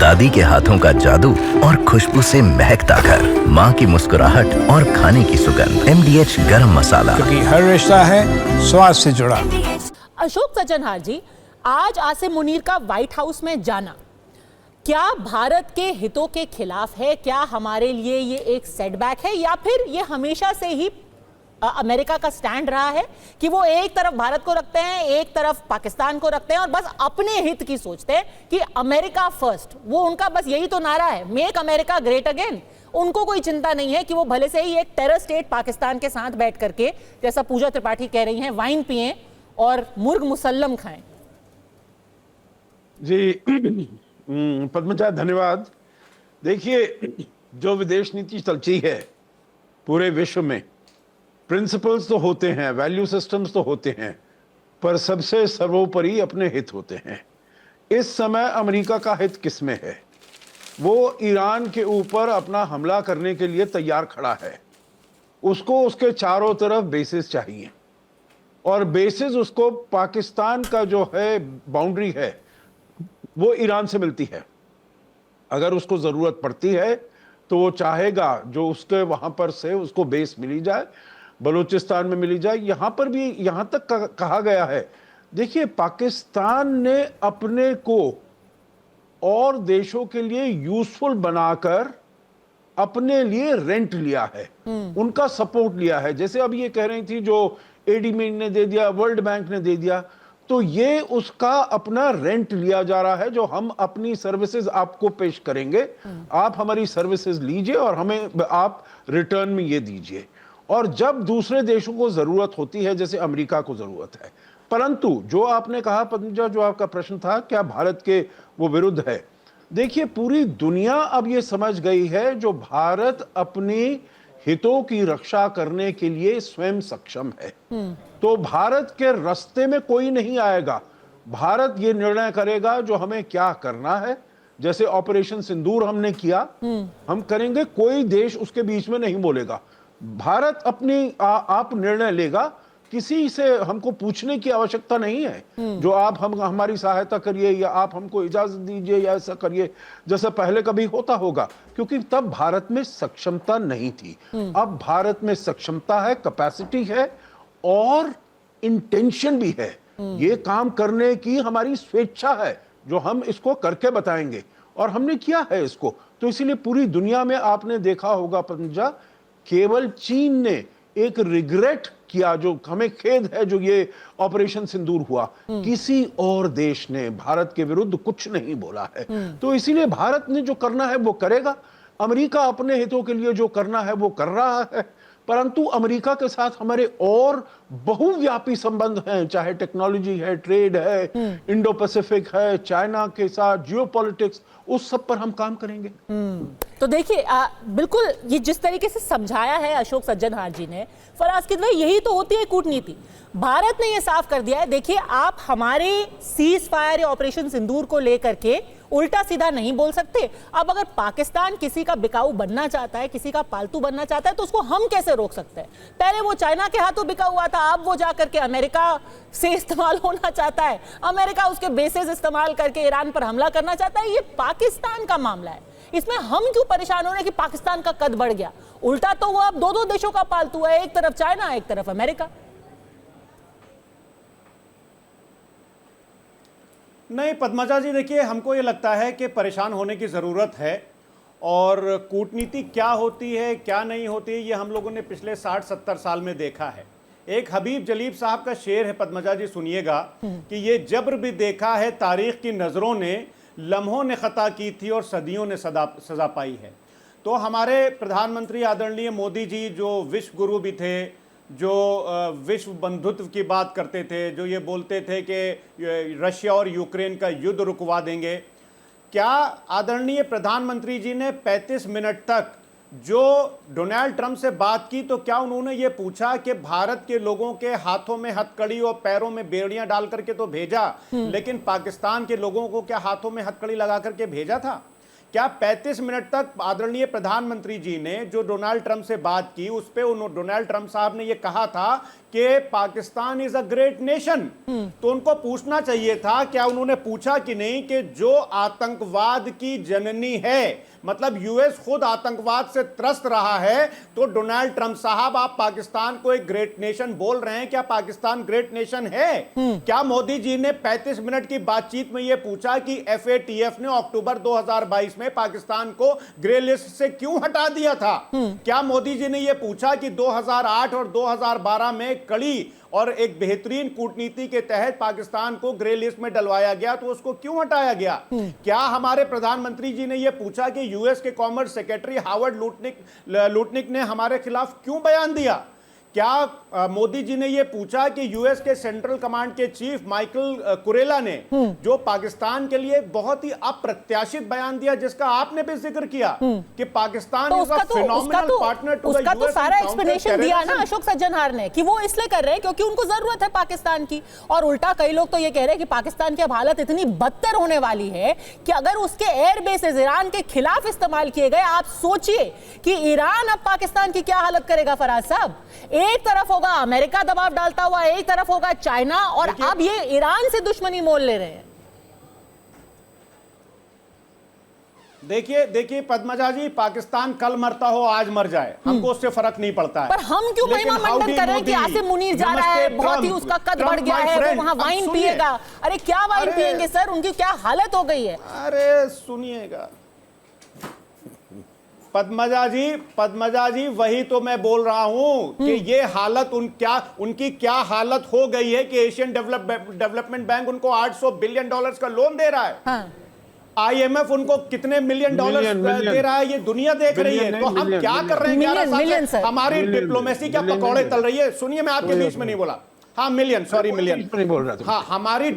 दादी के हाथों का जादू और खुशबू से महकता घर, माँ की मुस्कुराहट और खाने की सुगंध। MDH गरम मसाला, क्योंकि हर रिश्ता है स्वाद से जुड़ा। अशोक सज्जनहार जी, आज आसिम मुनीर का व्हाइट हाउस में जाना क्या भारत के हितों के खिलाफ है? क्या हमारे लिए ये एक सेटबैक है, या फिर ये हमेशा से ही अमेरिका का स्टैंड रहा है कि वो एक तरफ भारत को रखते हैं, एक तरफ पाकिस्तान को रखते हैं और बस अपने हित की सोचते हैं कि अमेरिका फर्स्ट? वो उनका बस यही तो नारा है, मेक अमेरिका ग्रेट अगेन। उनको कोई चिंता नहीं है कि वो भले से ही एक टेरर स्टेट पाकिस्तान के साथ बैठ करके, जैसा पूजा त्रिपाठी कह रही हैं, वाइन पिएं और मुर्ग मुसल्लम खाएं। जी पद्मजा, धन्यवाद। देखिए, जो विदेश नीति चलती है पूरे विश्व में, प्रिंसिपल्स तो होते हैं, वैल्यू सिस्टम्स तो होते हैं, पर सबसे सर्वोपरि अपने हित होते हैं। इस समय अमेरिका का हित किसमें है? वो ईरान के ऊपर अपना हमला करने के लिए तैयार खड़ा है। उसको उसके चारों तरफ बेसिस चाहिए, और बेसिस उसको पाकिस्तान का जो है बाउंड्री है वो ईरान से मिलती है। अगर उसको जरूरत पड़ती है तो वो चाहेगा जो उसके वहां पर से उसको बेस मिली जाए, बलूचिस्तान में मिली जाए। यहां पर भी यहां तक कहा गया है, देखिए, पाकिस्तान ने अपने को और देशों के लिए यूजफुल बनाकर अपने लिए रेंट लिया है, उनका सपोर्ट लिया है। जैसे अब ये कह रही थी, जो ADB ने दे दिया, वर्ल्ड बैंक ने दे दिया, तो ये उसका अपना रेंट लिया जा रहा है, जो हम अपनी सर्विसेज आपको पेश करेंगे, आप हमारी सर्विसेज लीजिए और हमें आप रिटर्न में ये दीजिए। और जब दूसरे देशों को जरूरत होती है, जैसे अमेरिका को जरूरत है, परंतु जो आपने कहा पद्मजा, जो आपका प्रश्न था, क्या भारत के वो विरुद्ध है? देखिए, पूरी दुनिया अब ये समझ गई है, जो भारत अपनी हितों की रक्षा करने के लिए स्वयं सक्षम है, तो भारत के रास्ते में कोई नहीं आएगा। भारत ये निर्णय करेगा जो हमें क्या करना है। जैसे ऑपरेशन सिंदूर हमने किया, हम करेंगे, कोई देश उसके बीच में नहीं बोलेगा। भारत अपनी आप निर्णय लेगा, किसी से हमको पूछने की आवश्यकता नहीं है जो आप हमारी सहायता करिए, या आप हमको इजाजत दीजिए, या ऐसा करिए जैसा पहले कभी होता होगा, क्योंकि तब भारत में सक्षमता नहीं थी। अब भारत में सक्षमता है, कैपेसिटी है और इंटेंशन भी है। ये काम करने की हमारी स्वेच्छा है, जो हम इसको करके बताएंगे, और हमने किया है इसको। तो इसीलिए पूरी दुनिया में आपने देखा होगा पंजा, केवल चीन ने एक रिग्रेट किया, जो हमें खेद है, जो ये ऑपरेशन सिंदूर हुआ। किसी और देश ने भारत के विरुद्ध कुछ नहीं बोला है। तो इसीलिए भारत ने जो करना है वो करेगा। अमेरिका अपने हितों के लिए जो करना है वो कर रहा है, परंतु अमेरिका के साथ हमारे और बहुव्यापी संबंध हैं, चाहे टेक्नोलॉजी है, ट्रेड है, इंडो पैसिफिक है, चाइना के साथ जियोपॉलिटिक्स, उस सब पर हम काम करेंगे। तो देखिए, बिल्कुल ये जिस तरीके से समझाया है अशोक सज्जनहार जी ने, फराज किदवई, यही तो होती है कूटनीति। भारत ने यह साफ कर दिया है, देखिए, आप हमारे सीज फायर या ऑपरेशन सिंदूर को लेकर के उल्टा सीधा नहीं बोल सकते। अब अगर पाकिस्तान किसी का बिकाऊ बनना चाहता है, किसी का पालतू बनना चाहता है, तो उसको हम कैसे रोक सकते हैं? पहले वो चाइना के हाथों बिका हुआ था, अब वो जाकर के अमेरिका से इस्तेमाल होना चाहता है, अमेरिका उसके बेसिस इस्तेमाल करके ईरान पर हमला करना चाहता है। ये पाकिस्तान का मामला है, इसमें हम क्यों परेशान हो रहे हैं कि पाकिस्तान का कद बढ़ गया? उल्टा तो वो अब दो देशों का पालतू है, एक तरफ चाइना, एक तरफ अमेरिका। नहीं पद्मजा जी, देखिए, हमको ये लगता है कि परेशान होने की ज़रूरत है, और कूटनीति क्या होती है क्या नहीं होती है ये हम लोगों ने पिछले 60-70 साल में देखा है। एक हबीब जलीब साहब का शेर है पद्मजा जी, सुनिएगा, कि ये जब्र भी देखा है तारीख की नज़रों ने, लम्हों ने ख़ता की थी और सदियों ने सज़ा पाई है। तो हमारे प्रधानमंत्री आदरणीय मोदी जी, जो विश्व गुरु भी थे, जो विश्व बंधुत्व की बात करते थे, जो ये बोलते थे कि रशिया और यूक्रेन का युद्ध रुकवा देंगे, क्या आदरणीय प्रधानमंत्री जी ने 35 मिनट तक जो डोनाल्ड ट्रंप से बात की, तो क्या उन्होंने ये पूछा कि भारत के लोगों के हाथों में हथकड़ी और पैरों में बेड़ियां डाल करके तो भेजा, लेकिन पाकिस्तान के लोगों को क्या हाथों में हथकड़ी लगा करके भेजा था? क्या 35 मिनट तक आदरणीय प्रधानमंत्री जी ने जो डोनाल्ड ट्रंप से बात की, उस पे डोनाल्ड ट्रंप साहब ने ये कहा था कि Pakistan is a great nation, तो उनको पूछना चाहिए था, क्या उन्होंने पूछा कि नहीं कि जो आतंकवाद की जननी है, मतलब यूएस खुद आतंकवाद से त्रस्त रहा है, तो डोनाल्ड ट्रंप साहब आप पाकिस्तान को एक ग्रेट नेशन बोल रहे हैं, क्या पाकिस्तान ग्रेट नेशन है? क्या मोदी जी ने 35 मिनट की बातचीत में यह पूछा कि एफएटीएफ ने अक्टूबर 2022 में पाकिस्तान को ग्रे लिस्ट से क्यों हटा दिया था? क्या मोदी जी ने यह पूछा कि 2008 और 2012 में कड़ी और एक बेहतरीन कूटनीति के तहत पाकिस्तान को ग्रे लिस्ट में डलवाया गया, तो उसको क्यों हटाया गया? क्या हमारे प्रधानमंत्री जी ने यह पूछा कि यूएस के कॉमर्स सेक्रेटरी हावर्ड लुटनिक ने हमारे खिलाफ क्यों बयान दिया? क्या मोदी जी ने यह पूछा कि यूएस के सेंट्रल कमांड के चीफ माइकल कुरेला ने जो पाकिस्तान के लिए बहुत ही अप्रत्याशित बयान दिया, जिसका आपने भी जिक्र किया कि Pakistan is a phenomenal partner to the US, उसका तो सारा एक्सप्लेनेशन दिया ना अशोक सज्जनहार ने कि वो इसलिए कर रहे हैं क्योंकि उनको जरूरत है पाकिस्तान की। और उल्टा कई लोग तो ये कह रहे हैं कि पाकिस्तान की अब हालत इतनी बदतर होने वाली है कि अगर उसके एयर बेसेस ईरान के खिलाफ इस्तेमाल किए गए, आप सोचिए कि ईरान अब पाकिस्तान की क्या हालत करेगा फराज साहब। एक तरफ होगा अमेरिका दबाव डालता हुआ, एक तरफ होगा चाइना, और अब ये ईरान से दुश्मनी मोल ले रहे हैं। देखिए पद्मजा जी, पाकिस्तान कल मरता हो आज मर जाए, हमको उससे फर्क नहीं पड़ता है। पर हम क्यों महिमा मंडन कर रहे हैं कि आसिम मुनीर जा रहा है, बहुत ही उसका कद बढ़ गया है, वो वहां वाइन पिएगा। अरे क्या वाइन पिएंगे सर, उनकी क्या हालत हो गई है। अरे सुनिएगा पद्मजा जी वही तो मैं बोल रहा हूं कि ये हालत उनकी क्या हालत हो गई है कि एशियन डेवलपमेंट बैंक उनको $800 बिलियन का लोन दे रहा है। हाँ। आईएमएफ उनको कितने मिलियन डॉलर दे रहा है, ये दुनिया देख रही है। तो हम क्या कर रहे हैं? 11 साल से हमारी डिप्लोमेसी क्या पकौड़े तल रही है? सुनिए, मैं आपके बीच में नहीं बोला। हाँ मिलियन नहीं बोल रहा था। हाँ, हमारी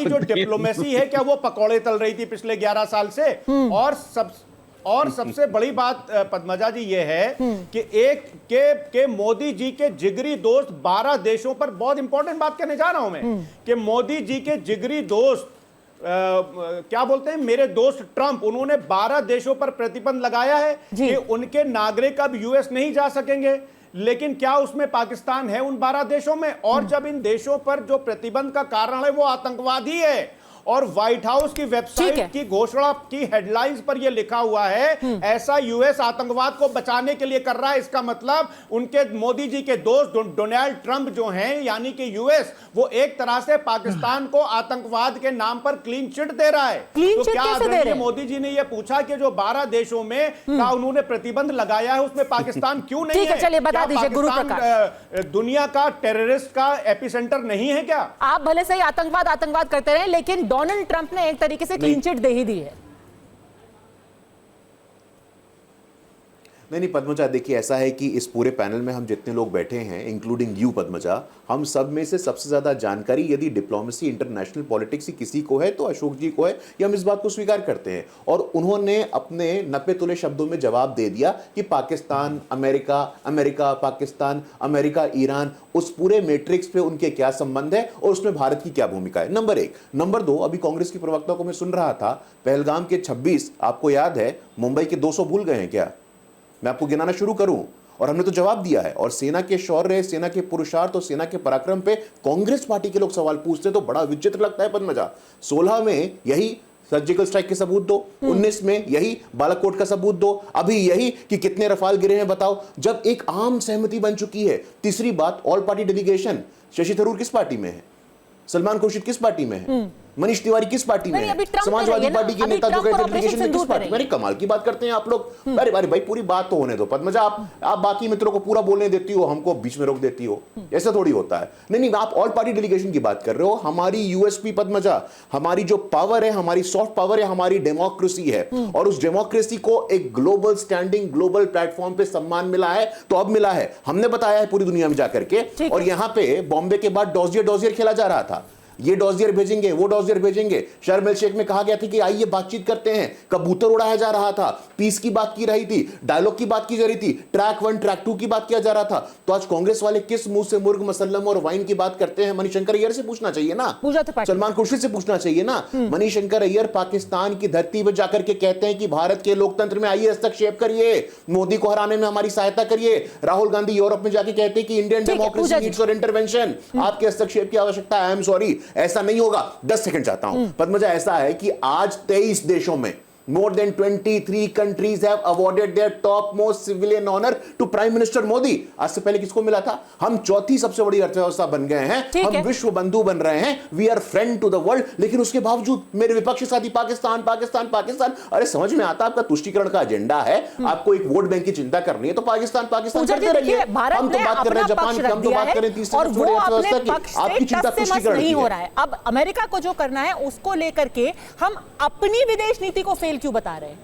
जो डिप्लोमेसी है क्या वो पकौड़े तल रही थी पिछले 11 साल से? और सबसे बड़ी बात पद्मजा जी ये है कि मोदी जी के जिगरी दोस्त 12 देशों पर, बहुत इंपॉर्टेंट बात कहने जा रहा हूं मैं, कि मोदी जी के जिगरी दोस्त क्या बोलते हैं, मेरे दोस्त ट्रंप, उन्होंने 12 देशों पर प्रतिबंध लगाया है कि उनके नागरिक अब यूएस नहीं जा सकेंगे। लेकिन क्या उसमें पाकिस्तान है उन 12 देशों में? और जब इन देशों पर जो प्रतिबंध का कारण है वो आतंकवाद ही है, और व्हाइट हाउस की वेबसाइट की घोषणा की हेडलाइंस पर यह लिखा हुआ है ऐसा यूएस आतंकवाद को बचाने के लिए कर रहा है। इसका मतलब उनके मोदी जी के दोस्त डोनाल्ड ट्रंप जो हैं, यानी कि यूएस, वो एक तरह से पाकिस्तान को आतंकवाद के नाम पर क्लीन चिट दे रहा है। तो क्या आदरणीय मोदी जी ने यह पूछा कि जो 12 देशों में का उन्होंने प्रतिबंध लगाया है उसमें पाकिस्तान क्यों नहीं है? चलिए बता दीजिए गुरुप्रकाश, दुनिया का टेररिस्ट का एपिसेंटर नहीं है क्या? आप भले से ही आतंकवाद करते रहे, लेकिन डोनाल्ड ट्रंप ने एक तरीके से क्लीन चिट दे ही दी है। नहीं पद्मजा, देखिए ऐसा है कि इस पूरे पैनल में हम जितने लोग बैठे हैं, इंक्लूडिंग यू पद्मजा, हम सब में से सबसे ज्यादा जानकारी यदि डिप्लोमेसी, इंटरनेशनल पॉलिटिक्स की किसी को है तो अशोक जी को है, ये हम इस बात को स्वीकार करते हैं। और उन्होंने अपने नपे तुले शब्दों में जवाब दे दिया कि Pakistan America, America Pakistan, America Iran, उस पूरे मैट्रिक्स पे उनके क्या संबंध है और उसमें भारत की क्या भूमिका है, नंबर 1। नंबर 2, अभी कांग्रेस की प्रवक्ता को मैं सुन रहा था, पहलगाम के 26, आपको याद है, मुंबई के 200 भूल गए हैं क्या? मैं आपको गिनाना शुरू करूं, और हमने तो जवाब दिया है। और सेना के शौर्य, सेना के पुरुषार्थ और सेना के पराक्रम पे कांग्रेस पार्टी के लोग सवाल पूछते तो बड़ा विचित्र लगता है पद्मजा। 16 में यही सर्जिकल स्ट्राइक के सबूत दो, 19 में यही बालाकोट का सबूत दो, अभी यही कि कितने रफाल गिरे हैं बताओ, जब एक आम सहमति बन चुकी है। तीसरी बात, all party delegation, Shashi Tharoor किस पार्टी में है? सलमान खुर्शीद किस पार्टी में है? मनीष तिवारी किस पार्टी में है? समाजवादी पार्टी के नेता जो गए डेलीगेशन में किस पार्टी? मेरी कमाल की बात करते हैं आप लोग। अरे भाई पूरी बात तो होने दो पद्मजा, आप बाकी मित्रों को पूरा बोलने देती हो, हमको बीच में रोक देती हो, ऐसा थोड़ी होता है। नहीं, आप ऑल पार्टी डेलीगेशन की बात कर रहे हो। हमारी यूएसपी पद्मजा, हमारी जो पावर है, हमारी सॉफ्ट पावर है, हमारी डेमोक्रेसी है, और उस डेमोक्रेसी को एक ग्लोबल स्टैंडिंग, ग्लोबल प्लेटफॉर्म पे सम्मान मिला है। तो अब मिला है, हमने बताया है पूरी दुनिया में जाकर के, और यहां पे बॉम्बे के बाद डॉजियर खेला जा रहा था। ये डॉजियर भेजेंगे, वो डॉजियर भेजेंगे। शर्म एल शेख में कहा गया था कि आइए बातचीत करते हैं, कबूतर उड़ाया जा रहा था, पीस की बात की रही थी, डायलॉग की बात की जा रही थी, ट्रैक 1 ट्रैक 2 की बात किया जा रहा था। तो आज कांग्रेस वाले किस मुंह से मुर्ग मसल्लम और वाइन की बात करते हैं? मणिशंकर अय्यर से पूछना चाहिए ना, सलमान खुर्शीद से पूछना चाहिए ना। मणिशंकर अय्यर पाकिस्तान की धरती पर जाकर के कहते हैं कि भारत के लोकतंत्र में आइए हस्तक्षेप करिए, मोदी को हराने में हमारी सहायता करिए। राहुल गांधी यूरोप में जाके कहते हैं कि Indian democracy needs for intervention, आपके हस्तक्षेप की आवश्यकता है। आई एम सॉरी, ऐसा नहीं होगा। 10 सेकंड चाहता हूं। पद्मजा, ऐसा है कि आज 23 देशों में more than 23 countries have awarded their topmost civilian honor to Prime Minister Modi। आज से पहले किसको मिला था? हम चौथी सबसे बड़ी अर्थव्यवस्था बन गए हैं, हम विश्व बंधु बन रहे हैं, we are friend to the world. लेकिन उसके बावजूद मेरे विपक्षी साथी पाकिस्तान पाकिस्तान पाकिस्तान। अरे समझ में आता, आपका तुष्टीकरण का एजेंडा है, आपको एक वोट बैंक की चिंता करनी है, तो पाकिस्तान पाकिस्तान करते रहिए। हम तो बात कर रहे हैं जापान की, हम तो बात कर रहे हैं तीसरी सबसे बड़ी अर्थव्यवस्था की। आपकी चिंता तुष्टीकरण नहीं हो रहा है। अब अमेरिका को जो करना है उसको लेकर के हम अपनी विदेश नीति को फेल क्यों बता रहे हैं?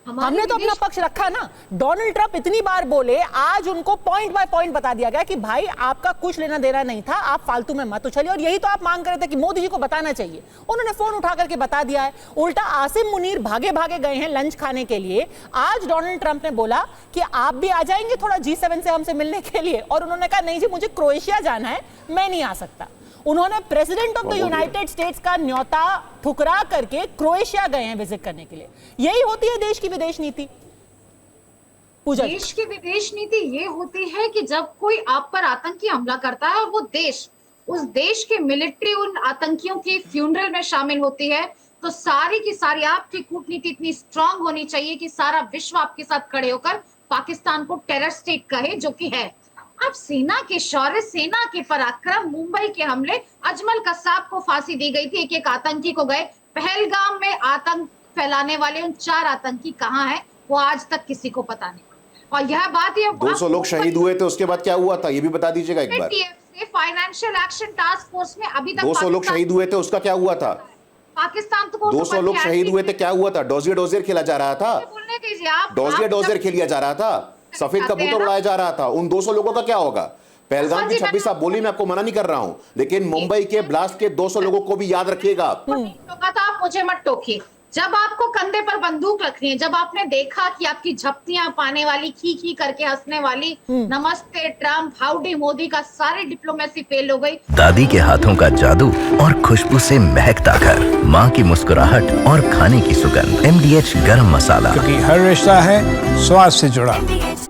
हमने तो अपना पक्ष रखा ना। डोनाल्ड ट्रंप इतनी बार बोले, आज उनको पॉइंट बाय पॉइंट बता दिया गया कि भाई आपका कुछ लेना देना नहीं था, आप फालतू में मत उछलिए। और यही तो आप मांग कर रहे थे कि मोदी जी को बताना चाहिए। उन्होंने फोन उठा करके बता दिया है। उल्टा आसिम मुनीर भागे भागे गए हैं लंच खाने के लिए। आज डोनाल्ड ट्रंप ने बोला कि आप भी आ जाएंगे थोड़ा G7 से हमसे मिलने के लिए, और उन्होंने कहा नहीं जी, मुझे क्रोएशिया जाना है, मैं नहीं आ सकता। उन्होंने president of the United states का न्योता ठुकरा करके क्रोएशिया गए हैं विजिट करने के लिए। यही होती है देश की विदेश नीति। पूजा, देश की विदेश नीति ये होती है कि जब कोई आप पर आतंकी हमला करता है और वो देश, उस देश के मिलिट्री उन आतंकियों की फ्यूनरल में शामिल होती है, तो सारी की सारी आपकी कूटनीति इतनी स्ट्रांग होनी चाहिए कि सारा विश्व आपके साथ खड़े होकर पाकिस्तान को टेरर स्टेट कहे, जो कि है। अब सेना के शौर्य, सेना के पराक्रम, मुंबई के हमले, अजमल कसाब को फांसी दी गई थी, एक आतंकी को गए। पहलगाम में आतंक फैलाने वाले उन 4 आतंकी कहां हैं, वो आज तक किसी को पता नहीं। और यह बात, ये 200 लोग शहीद हुए थे, उसके बाद क्या हुआ था ये भी बता दीजिएगा एक बार। फाइनेंशियल एक्शन टास्क फोर्स में अभी तक 200 लोग शहीद हुए थे, उसका क्या हुआ था? पाकिस्तान तो 200 लोग शहीद हुए थे, क्या हुआ था? डोजियर खेला जा रहा था, बोलने दीजिए आप। डोजियर खेलिया जा रहा था, सफेद कबूतर उड़ाया जा रहा था। उन 200 लोगों का क्या होगा? पहलगाम की 26 आप बोली, मैं आपको मना नहीं कर रहा हूं, लेकिन मुंबई के ब्लास्ट के 200 लोगों को भी याद रखिएगा आप। टोका था, आप मुझे मत टोकिए। जब आपको कंधे पर बंदूक रखनी है, जब आपने देखा कि आपकी झपटियां पाने वाली, खी करके हंसने वाली, नमस्ते ट्रम्प, हाउडी मोदी का सारी डिप्लोमेसी फेल हो गई। दादी के हाथों का जादू और खुशबू से महकता घर, माँ की मुस्कुराहट और खाने की सुगंध, MDH गरम मसाला। क्योंकि हर रिश्ता है स्वाद से जुड़ा।